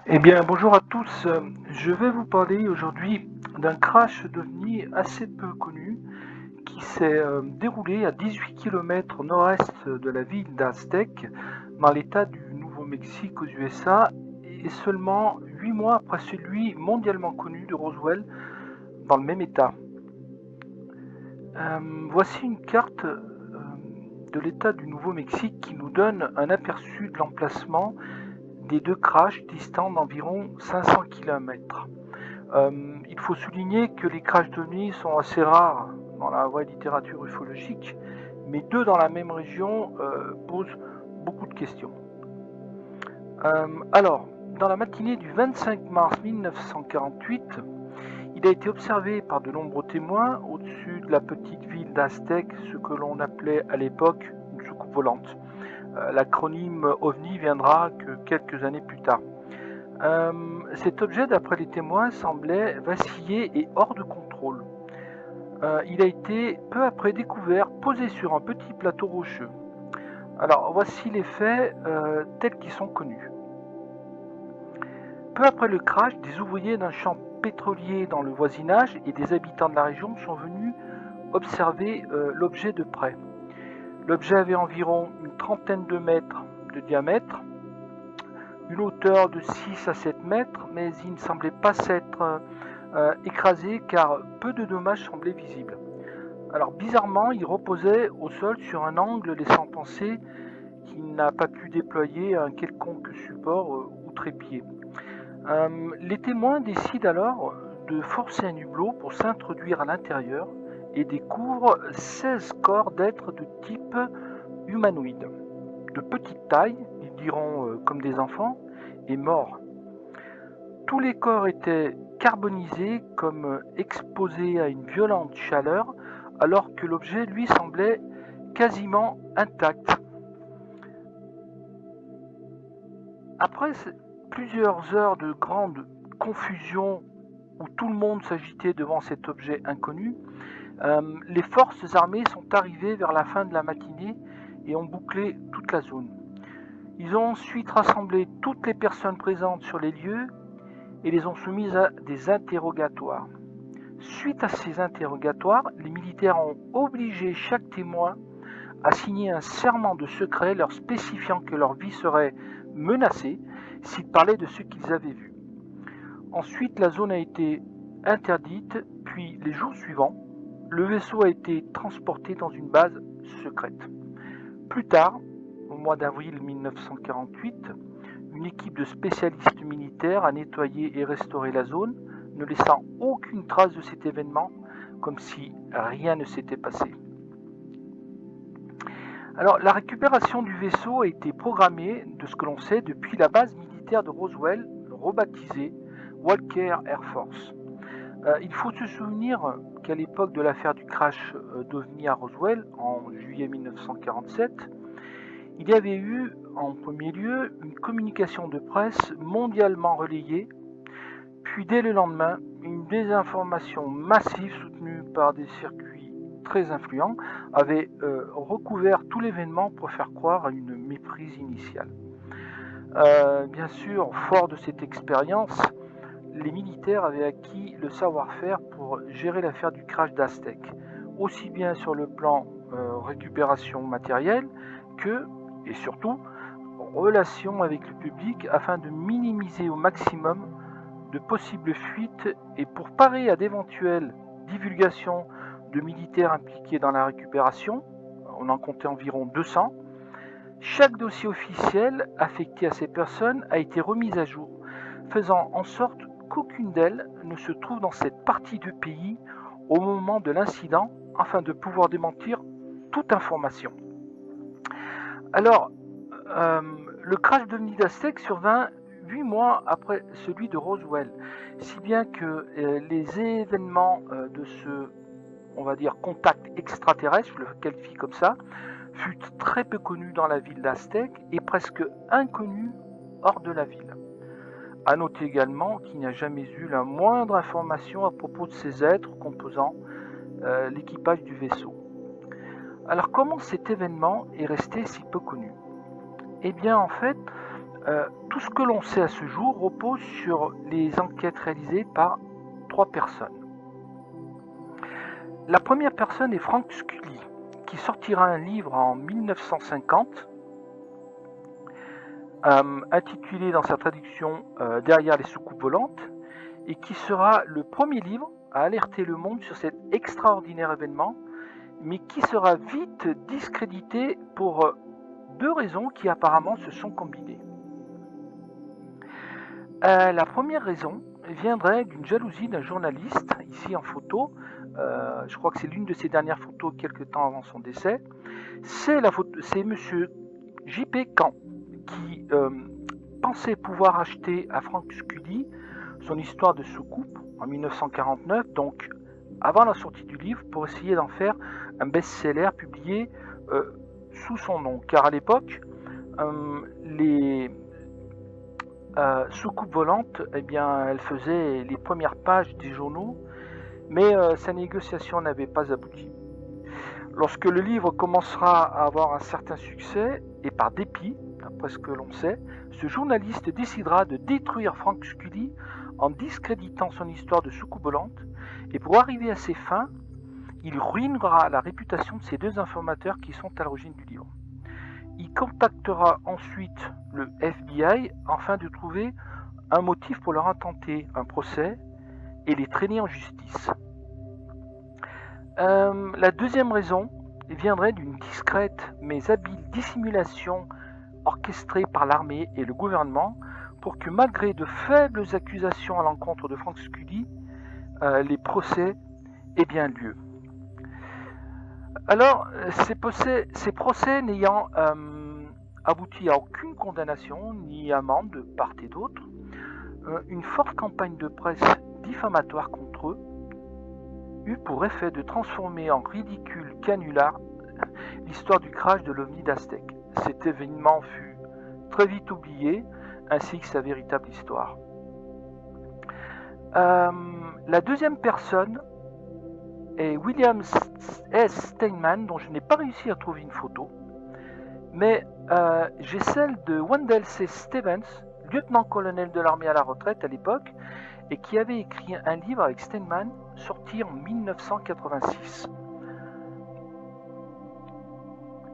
Eh bien, bonjour à tous. Je vais vous parler aujourd'hui d'un crash d'OVNI assez peu connu qui s'est déroulé à 18 km au nord-est de la ville d'Aztec, dans l'état du Nouveau-Mexique aux USA, et seulement 8 mois après celui mondialement connu de Roswell, dans le même état. Voici une carte de l'état du Nouveau-Mexique qui nous donne un aperçu de l'emplacement des deux crashs distants d'environ 500 km. Il faut souligner que les crashs d'OVNI sont assez rares dans la vraie littérature ufologique, mais deux dans la même région posent beaucoup de questions. Alors, dans la matinée du 25 mars 1948, il a été observé par de nombreux témoins au-dessus de la petite ville d'Aztec, ce que l'on appelait à l'époque une soucoupe volante. L'acronyme OVNI viendra que quelques années plus tard. Cet objet, d'après les témoins, semblait vaciller et hors de contrôle. Il a été peu après découvert, posé sur un petit plateau rocheux. Alors voici les faits tels qu'ils sont connus. Peu après le crash, des ouvriers d'un champ pétrolier dans le voisinage et des habitants de la région sont venus observer l'objet de près. L'objet avait environ une trentaine de mètres de diamètre, une hauteur de 6 à 7 mètres, mais il ne semblait pas s'être écrasé car peu de dommages semblaient visibles. Alors bizarrement, il reposait au sol sur un angle laissant penser qu'il n'a pas pu déployer un quelconque support ou trépied. Les témoins décident alors de forcer un hublot pour s'introduire à l'intérieur et découvrent 16 corps d'êtres de type humanoïde, de petite taille, ils diront comme des enfants, et morts. Tous les corps étaient carbonisés comme exposés à une violente chaleur, alors que l'objet, lui, semblait quasiment intact. Après plusieurs heures de grande confusion où tout le monde s'agitait devant cet objet inconnu, les forces armées sont arrivées vers la fin de la matinée et ont bouclé toute la zone. Ils ont ensuite rassemblé toutes les personnes présentes sur les lieux et les ont soumises à des interrogatoires. Suite à ces interrogatoires, les militaires ont obligé chaque témoin à signer un serment de secret leur spécifiant que leur vie serait menacée s'ils parlaient de ce qu'ils avaient vu. Ensuite, la zone a été interdite, puis les jours suivants, le vaisseau a été transporté dans une base secrète. Plus tard, au mois d'avril 1948, une équipe de spécialistes militaires a nettoyé et restauré la zone, ne laissant aucune trace de cet événement, comme si rien ne s'était passé. Alors, la récupération du vaisseau a été programmée, de ce que l'on sait, depuis la base militaire de Roswell, rebaptisée Walker Air Force. Il faut se souvenir qu'à l'époque de l'affaire du crash d'OVNI à Roswell, en juillet 1947, il y avait eu, en premier lieu, une communication de presse mondialement relayée, puis dès le lendemain, une désinformation massive soutenue par des circuits très influents avait recouvert tout l'événement pour faire croire à une méprise initiale. Bien sûr, fort de cette expérience, les militaires avaient acquis le savoir-faire pour gérer l'affaire du crash d'Aztec, aussi bien sur le plan récupération matérielle que, et surtout, relation avec le public afin de minimiser au maximum de possibles fuites et pour parer à d'éventuelles divulgations de militaires impliqués dans la récupération, on en comptait environ 200, chaque dossier officiel affecté à ces personnes a été remis à jour, faisant en sorte qu'aucune d'elles ne se trouve dans cette partie du pays au moment de l'incident afin de pouvoir démentir toute information. Alors, le crash d'OVNI d'Aztec survint 8 mois après celui de Roswell, si bien que les événements de ce, on va dire, contact extraterrestre, je le qualifie comme ça, fut très peu connu dans la ville d'Aztec et presque inconnu hors de la ville. A noter également qu'il n'y a jamais eu la moindre information à propos de ces êtres composant l'équipage du vaisseau. Alors comment cet événement est resté si peu connu? Eh bien en fait, Tout ce que l'on sait à ce jour repose sur les enquêtes réalisées par 3 personnes. La première personne est Frank Scully, qui sortira un livre en 1950, intitulé dans sa traduction Derrière les soucoupes volantes, et qui sera le premier livre à alerter le monde sur cet extraordinaire événement, mais qui sera vite discrédité pour 2 raisons qui apparemment se sont combinées. La première raison viendrait d'une jalousie d'un journaliste, ici en photo, je crois que c'est l'une de ses dernières photos quelque temps avant son décès, c'est monsieur J.P. Camp qui pensait pouvoir acheter à Frank Scully son histoire de soucoupe en 1949, donc avant la sortie du livre, pour essayer d'en faire un best-seller publié sous son nom, car à l'époque, les soucoupes volantes, eh bien, elle faisait les premières pages des journaux, mais sa négociation n'avait pas abouti. Lorsque le livre commencera à avoir un certain succès, et par dépit, d'après ce que l'on sait, ce journaliste décidera de détruire Frank Scully en discréditant son histoire de soucoupe volante, et pour arriver à ses fins, il ruinera la réputation de ces 2 informateurs qui sont à l'origine du livre. Il contactera ensuite le FBI afin de trouver un motif pour leur intenter un procès et les traîner en justice. La deuxième raison viendrait d'une discrète mais habile dissimulation orchestrée par l'armée et le gouvernement pour que, malgré de faibles accusations à l'encontre de Frank Scully, les procès aient bien lieu. Alors, ces procès n'ayant abouti à aucune condamnation ni amende de part et d'autre, une forte campagne de presse diffamatoire contre eux eut pour effet de transformer en ridicule canular l'histoire du crash de l'OVNI d'Aztec. Cet événement fut très vite oublié, ainsi que sa véritable histoire. La deuxième personne est William S. Steinman, dont je n'ai pas réussi à trouver une photo, mais j'ai celle de Wendell C. Stevens, lieutenant-colonel de l'armée à la retraite à l'époque, et qui avait écrit un livre avec Steinman, sorti en 1986,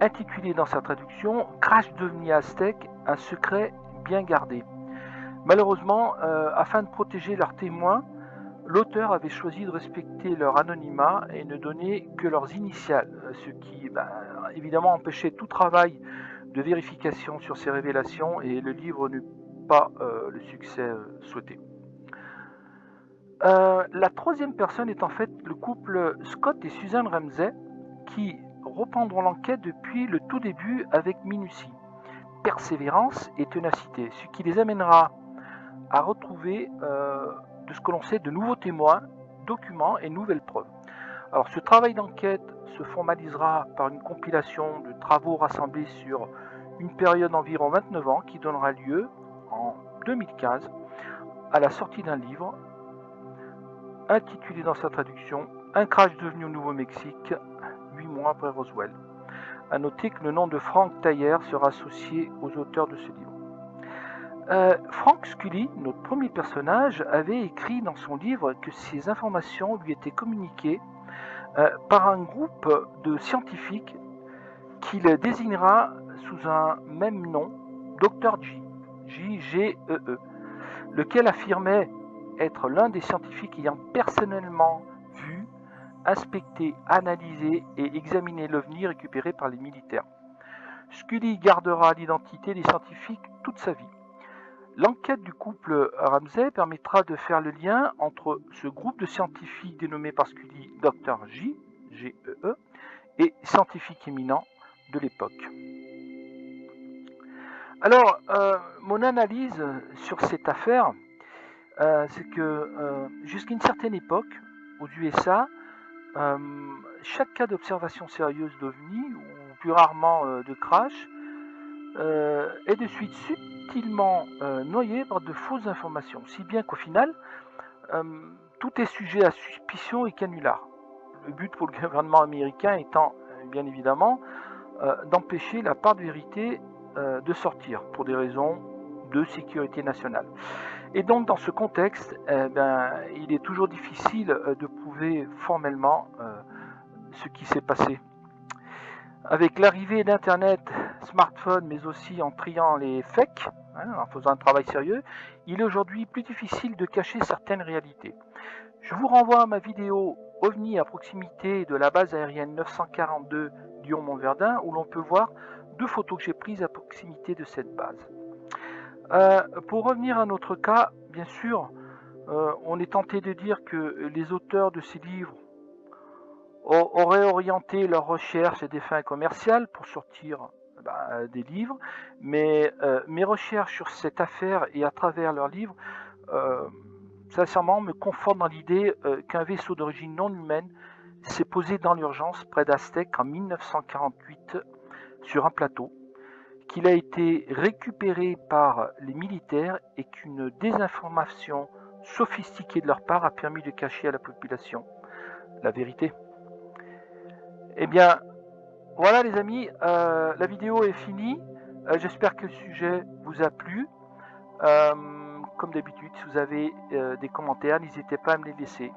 intitulé dans sa traduction « Crash d'OVNI Aztec, un secret bien gardé ». Malheureusement, afin de protéger leurs témoins, l'auteur avait choisi de respecter leur anonymat et ne donner que leurs initiales, ce qui évidemment empêchait tout travail de vérification sur ces révélations, et le livre n'eut pas le succès souhaité. La troisième personne est en fait le couple Scott et Susan Ramsey, qui reprendront l'enquête depuis le tout début avec minutie, persévérance et ténacité, ce qui les amènera à retrouver, de ce que l'on sait, de nouveaux témoins, documents et nouvelles preuves. Alors, ce travail d'enquête se formalisera par une compilation de travaux rassemblés sur une période d'environ 29 ans qui donnera lieu, en 2015, à la sortie d'un livre intitulé dans sa traduction « Un crash devenu au Nouveau-Mexique, 8 mois après Roswell ». A noter que le nom de Frank Thayer sera associé aux auteurs de ce livre. Frank Scully, notre premier personnage, avait écrit dans son livre que ces informations lui étaient communiquées par un groupe de scientifiques qu'il désignera sous un même nom, Dr. G, J-G-E-E, lequel affirmait être l'un des scientifiques ayant personnellement vu, inspecté, analysé et examiné l'OVNI récupéré par les militaires. Scully gardera l'identité des scientifiques toute sa vie. L'enquête du couple Ramsey permettra de faire le lien entre ce groupe de scientifiques dénommé par Scully Dr. J, G-E-E, et scientifiques éminents de l'époque. Alors, mon analyse sur cette affaire, c'est que jusqu'à une certaine époque, aux USA, chaque cas d'observation sérieuse d'OVNI, ou plus rarement de crash, est de suite subtilement noyé par de fausses informations, si bien qu'au final, tout est sujet à suspicion et canular. Le but pour le gouvernement américain étant, bien évidemment, d'empêcher la part de vérité de sortir, pour des raisons de sécurité nationale. Et donc dans ce contexte, il est toujours difficile de prouver formellement ce qui s'est passé. Avec l'arrivée d'Internet, smartphone, mais aussi en triant les fakes, en faisant un travail sérieux, il est aujourd'hui plus difficile de cacher certaines réalités. Je vous renvoie à ma vidéo OVNI à proximité de la base aérienne 942 Lyon-Montverdun, où l'on peut voir 2 photos que j'ai prises à proximité de cette base. Pour revenir à notre cas, bien sûr, on est tenté de dire que les auteurs de ces livres auraient orienté leurs recherches à des fins commerciales pour sortir des livres, mais mes recherches sur cette affaire et à travers leurs livres, sincèrement, me confortent dans l'idée qu'un vaisseau d'origine non humaine s'est posé dans l'urgence près d'Aztec en 1948 sur un plateau, qu'il a été récupéré par les militaires et qu'une désinformation sophistiquée de leur part a permis de cacher à la population la vérité. Eh bien, voilà les amis, la vidéo est finie. J'espère que le sujet vous a plu. Comme d'habitude, si vous avez des commentaires, n'hésitez pas à me les laisser.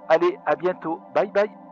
Allez, à bientôt. Bye bye.